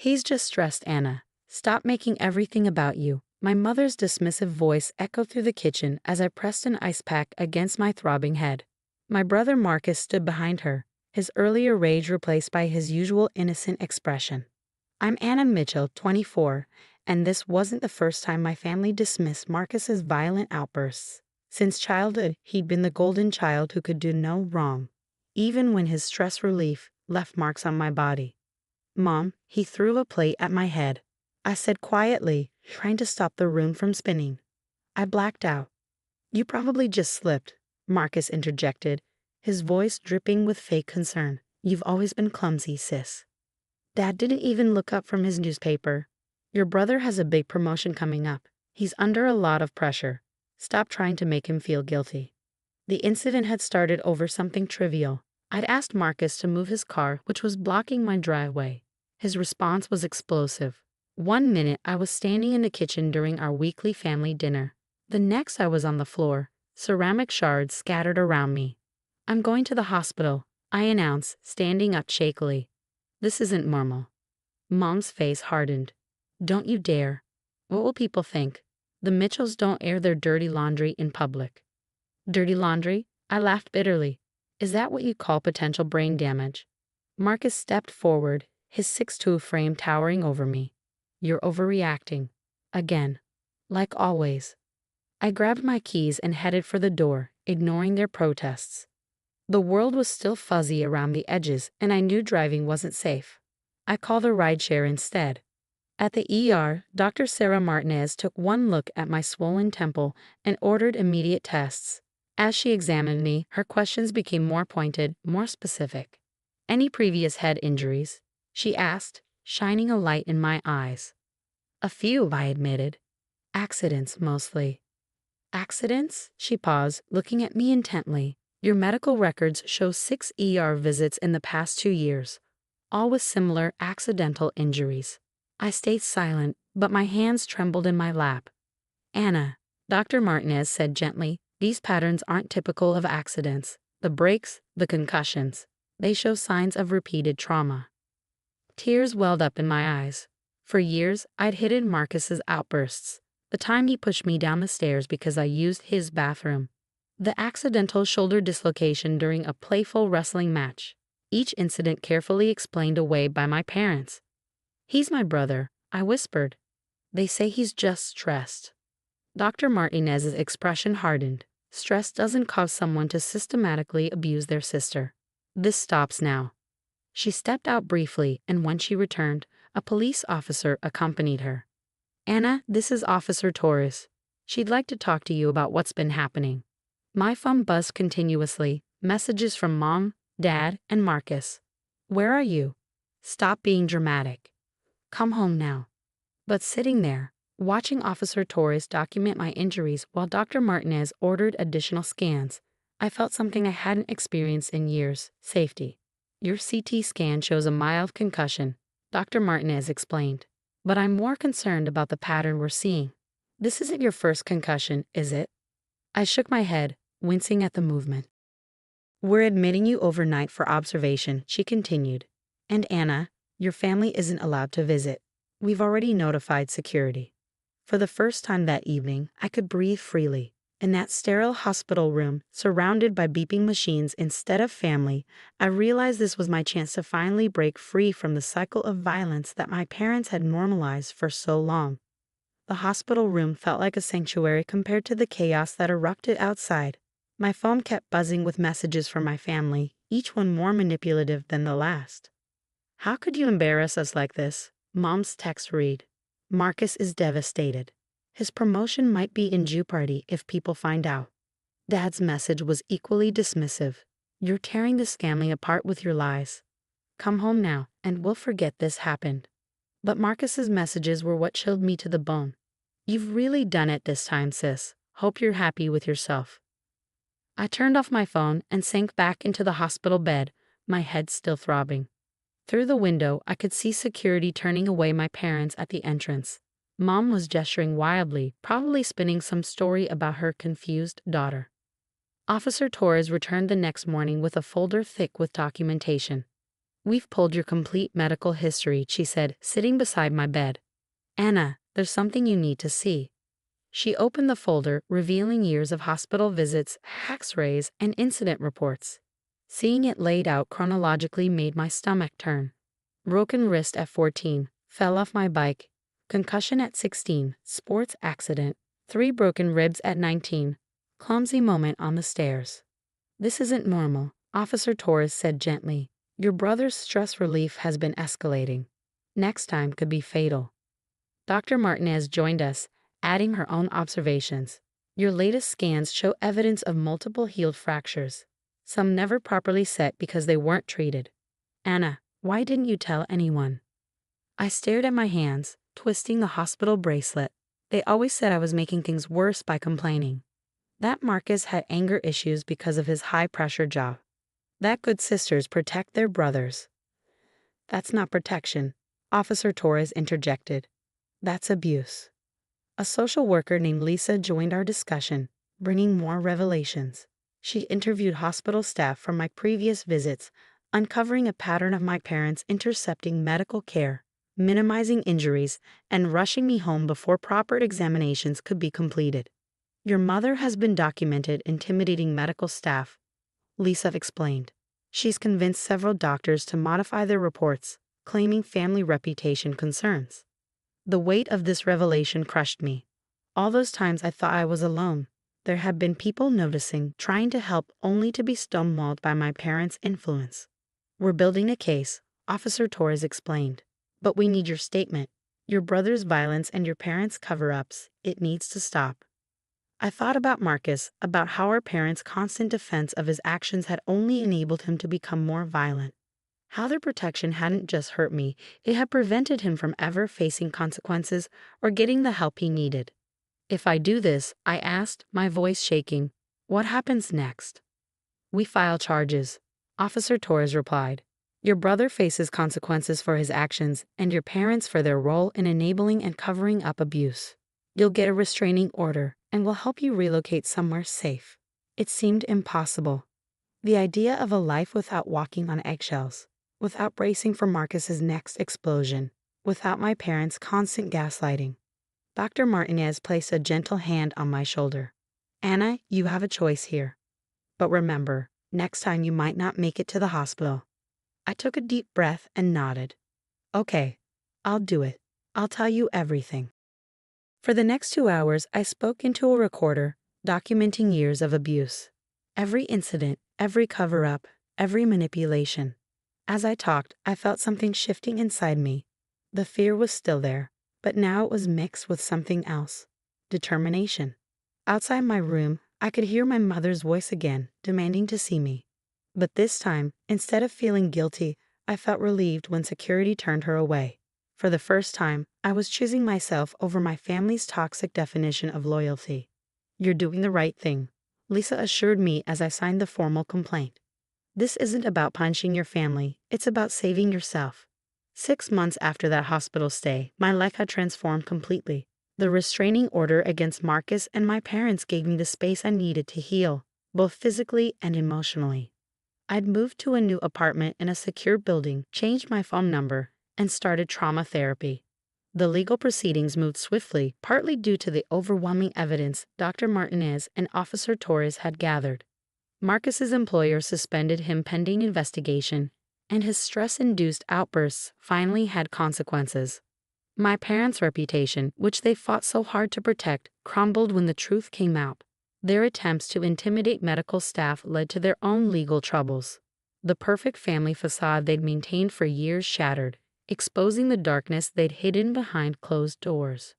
He's just stressed, Anna. Stop making everything about you. My mother's dismissive voice echoed through the kitchen as I pressed an ice pack against my throbbing head. My brother Marcus stood behind her, his earlier rage replaced by his usual innocent expression. I'm Anna Mitchell, 24, and this wasn't the first time my family dismissed Marcus's violent outbursts. Since childhood, he'd been the golden child who could do no wrong, even when his stress relief left marks on my body. Mom, he threw a plate at my head. I said quietly, trying to stop the room from spinning. I blacked out. You probably just slipped, Marcus interjected, his voice dripping with fake concern. You've always been clumsy, sis. Dad didn't even look up from his newspaper. Your brother has a big promotion coming up. He's under a lot of pressure. Stop trying to make him feel guilty. The incident had started over something trivial. I'd asked Marcus to move his car, which was blocking my driveway. His response was explosive. One minute I was standing in the kitchen during our weekly family dinner. The next I was on the floor, ceramic shards scattered around me. I'm going to the hospital, I announced, standing up shakily. This isn't normal. Mom's face hardened. Don't you dare. What will people think? The Mitchells don't air their dirty laundry in public. Dirty laundry? I laughed bitterly. Is that what you call potential brain damage? Marcus stepped forward, his 6'2" frame towering over me. You're overreacting. Again. Like always. I grabbed my keys and headed for the door, ignoring their protests. The world was still fuzzy around the edges, and I knew driving wasn't safe. I called a rideshare instead. At the ER, Dr. Sarah Martinez took one look at my swollen temple and ordered immediate tests. As she examined me, her questions became more pointed, more specific. Any previous head injuries? She asked, shining a light in my eyes. A few, I admitted. Accidents, mostly. Accidents? She paused, looking at me intently. Your medical records show 6 ER visits in the past 2 years, all with similar accidental injuries. I stayed silent, but my hands trembled in my lap. Anna, Dr. Martinez said gently, these patterns aren't typical of accidents. The breaks, the concussions, they show signs of repeated trauma. Tears welled up in my eyes. For years, I'd hidden Marcus's outbursts. The time he pushed me down the stairs because I used his bathroom. The accidental shoulder dislocation during a playful wrestling match. Each incident carefully explained away by my parents. He's my brother, I whispered. They say he's just stressed. Dr. Martinez's expression hardened. Stress doesn't cause someone to systematically abuse their sister. This stops now. She stepped out briefly, and when she returned, a police officer accompanied her. Anna, this is Officer Torres. She'd like to talk to you about what's been happening. My phone buzzed continuously, messages from Mom, Dad, and Marcus. Where are you? Stop being dramatic. Come home now. But sitting there, watching Officer Torres document my injuries while Dr. Martinez ordered additional scans, I felt something I hadn't experienced in years: safety. Your CT scan shows a mild concussion, Dr. Martinez explained. But I'm more concerned about the pattern we're seeing. This isn't your first concussion, is it? I shook my head, wincing at the movement. We're admitting you overnight for observation, she continued. And Anna, your family isn't allowed to visit. We've already notified security. For the first time that evening, I could breathe freely. In that sterile hospital room, surrounded by beeping machines instead of family, I realized this was my chance to finally break free from the cycle of violence that my parents had normalized for so long. The hospital room felt like a sanctuary compared to the chaos that erupted outside. My phone kept buzzing with messages from my family, each one more manipulative than the last. How could you embarrass us like this? Mom's text read. Marcus is devastated. His promotion might be in jeopardy if people find out. Dad's message was equally dismissive. You're tearing this family apart with your lies. Come home now, and we'll forget this happened. But Marcus's messages were what chilled me to the bone. You've really done it this time, sis. Hope you're happy with yourself. I turned off my phone and sank back into the hospital bed, my head still throbbing. Through the window, I could see security turning away my parents at the entrance. Mom was gesturing wildly, probably spinning some story about her confused daughter. Officer Torres returned the next morning with a folder thick with documentation. We've pulled your complete medical history, she said, sitting beside my bed. Anna, there's something you need to see. She opened the folder, revealing years of hospital visits, X-rays, and incident reports. Seeing it laid out chronologically made my stomach turn. Broken wrist at 14, fell off my bike. Concussion at 16, sports accident. 3 broken ribs at 19, clumsy moment on the stairs. This isn't normal, Officer Torres said gently. Your brother's stress relief has been escalating. Next time could be fatal. Dr. Martinez joined us, adding her own observations. Your latest scans show evidence of multiple healed fractures. Some never properly set because they weren't treated. Anna, why didn't you tell anyone? I stared at my hands, twisting the hospital bracelet. They always said I was making things worse by complaining. That Marcus had anger issues because of his high-pressure job. That good sisters protect their brothers. That's not protection, Officer Torres interjected. That's abuse. A social worker named Lisa joined our discussion, bringing more revelations. She interviewed hospital staff from my previous visits, uncovering a pattern of my parents intercepting medical care, minimizing injuries, and rushing me home before proper examinations could be completed. Your mother has been documented intimidating medical staff, Lisa explained. She's convinced several doctors to modify their reports, claiming family reputation concerns. The weight of this revelation crushed me. All those times I thought I was alone, there had been people noticing, trying to help, only to be stonewalled by my parents' influence. We're building a case, Officer Torres explained. But we need your statement. Your brother's violence and your parents' cover-ups, it needs to stop. I thought about Marcus, about how our parents' constant defense of his actions had only enabled him to become more violent. How their protection hadn't just hurt me, it had prevented him from ever facing consequences or getting the help he needed. If I do this, I asked, my voice shaking, what happens next? We file charges, Officer Torres replied. Your brother faces consequences for his actions and your parents for their role in enabling and covering up abuse. You'll get a restraining order and we'll help you relocate somewhere safe. It seemed impossible. The idea of a life without walking on eggshells, without bracing for Marcus's next explosion, without my parents' constant gaslighting. Dr. Martinez placed a gentle hand on my shoulder. Anna, you have a choice here. But remember, next time you might not make it to the hospital. I took a deep breath and nodded. Okay, I'll do it. I'll tell you everything. For the next 2 hours, I spoke into a recorder, documenting years of abuse. Every incident, every cover-up, every manipulation. As I talked, I felt something shifting inside me. The fear was still there, but now it was mixed with something else. Determination. Outside my room, I could hear my mother's voice again, demanding to see me. But this time, instead of feeling guilty, I felt relieved when security turned her away. For the first time, I was choosing myself over my family's toxic definition of loyalty. You're doing the right thing, Lisa assured me as I signed the formal complaint. This isn't about punishing your family, it's about saving yourself. 6 months after that hospital stay, my life had transformed completely. The restraining order against Marcus and my parents gave me the space I needed to heal, both physically and emotionally. I'd moved to a new apartment in a secure building, changed my phone number, and started trauma therapy. The legal proceedings moved swiftly, partly due to the overwhelming evidence Dr. Martinez and Officer Torres had gathered. Marcus's employer suspended him pending investigation, and his stress-induced outbursts finally had consequences. My parents' reputation, which they fought so hard to protect, crumbled when the truth came out. Their attempts to intimidate medical staff led to their own legal troubles. The perfect family facade they'd maintained for years shattered, exposing the darkness they'd hidden behind closed doors.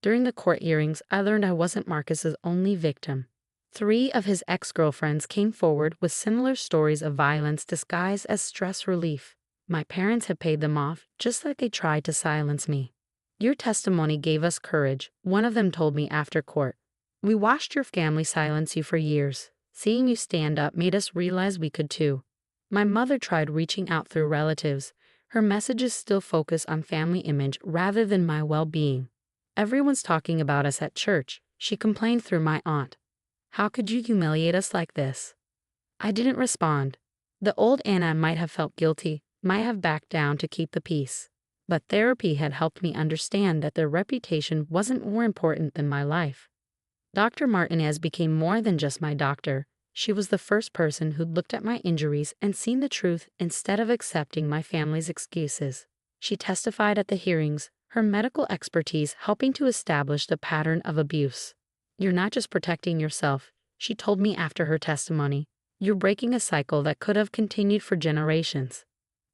During the court hearings, I learned I wasn't Marcus's only victim. 3 of his ex-girlfriends came forward with similar stories of violence disguised as stress relief. My parents had paid them off, just like they tried to silence me. Your testimony gave us courage, one of them told me after court. We watched your family silence you for years. Seeing you stand up made us realize we could too. My mother tried reaching out through relatives. Her messages still focus on family image rather than my well-being. Everyone's talking about us at church, she complained through my aunt. How could you humiliate us like this? I didn't respond. The old Anna might have felt guilty, might have backed down to keep the peace. But therapy had helped me understand that their reputation wasn't more important than my life. Dr. Martinez became more than just my doctor. She was the first person who'd looked at my injuries and seen the truth instead of accepting my family's excuses. She testified at the hearings, her medical expertise helping to establish the pattern of abuse. "You're not just protecting yourself," she told me after her testimony. "You're breaking a cycle that could have continued for generations."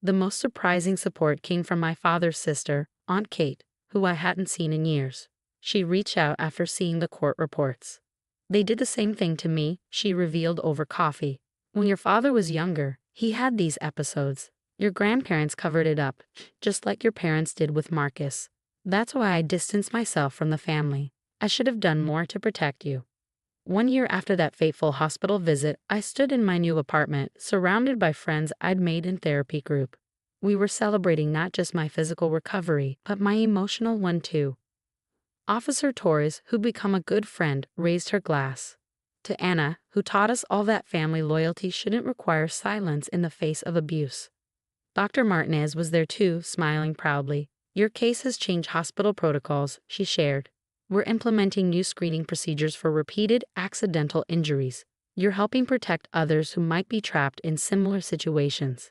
The most surprising support came from my father's sister, Aunt Kate, who I hadn't seen in years. She reached out after seeing the court reports. "They did the same thing to me," she revealed over coffee. "When your father was younger, he had these episodes. Your grandparents covered it up, just like your parents did with Marcus. That's why I distanced myself from the family. I should have done more to protect you." 1 year after that fateful hospital visit, I stood in my new apartment, surrounded by friends I'd made in therapy group. We were celebrating not just my physical recovery, but my emotional one too. Officer Torres, who'd become a good friend, raised her glass. To Anna, who taught us all that family loyalty shouldn't require silence in the face of abuse. Dr. Martinez was there too, smiling proudly. "Your case has changed hospital protocols," she shared. "We're implementing new screening procedures for repeated accidental injuries. You're helping protect others who might be trapped in similar situations."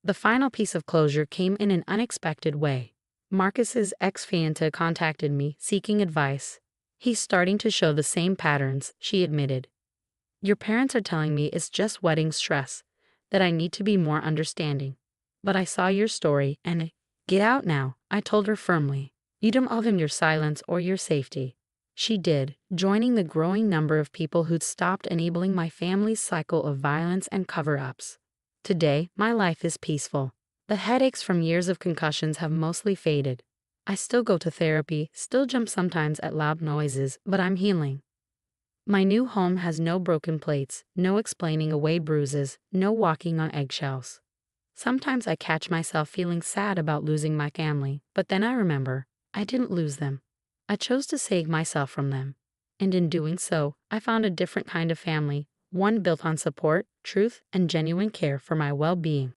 The final piece of closure came in an unexpected way. Marcus's ex-fiancée contacted me, seeking advice. "He's starting to show the same patterns," she admitted. "Your parents are telling me it's just wedding stress, that I need to be more understanding. But I saw your story and get out now," I told her firmly. "You don't owe them your silence or your safety." She did, joining the growing number of people who'd stopped enabling my family's cycle of violence and cover-ups. Today, my life is peaceful. The headaches from years of concussions have mostly faded. I still go to therapy, still jump sometimes at loud noises, but I'm healing. My new home has no broken plates, no explaining away bruises, no walking on eggshells. Sometimes I catch myself feeling sad about losing my family, but then I remember, I didn't lose them. I chose to save myself from them. And in doing so, I found a different kind of family, one built on support, truth, and genuine care for my well-being.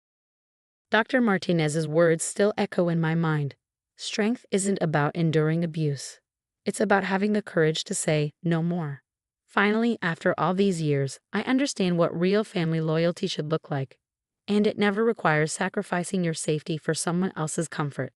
Dr. Martinez's words still echo in my mind. Strength isn't about enduring abuse. It's about having the courage to say, no more. Finally, after all these years, I understand what real family loyalty should look like. And it never requires sacrificing your safety for someone else's comfort.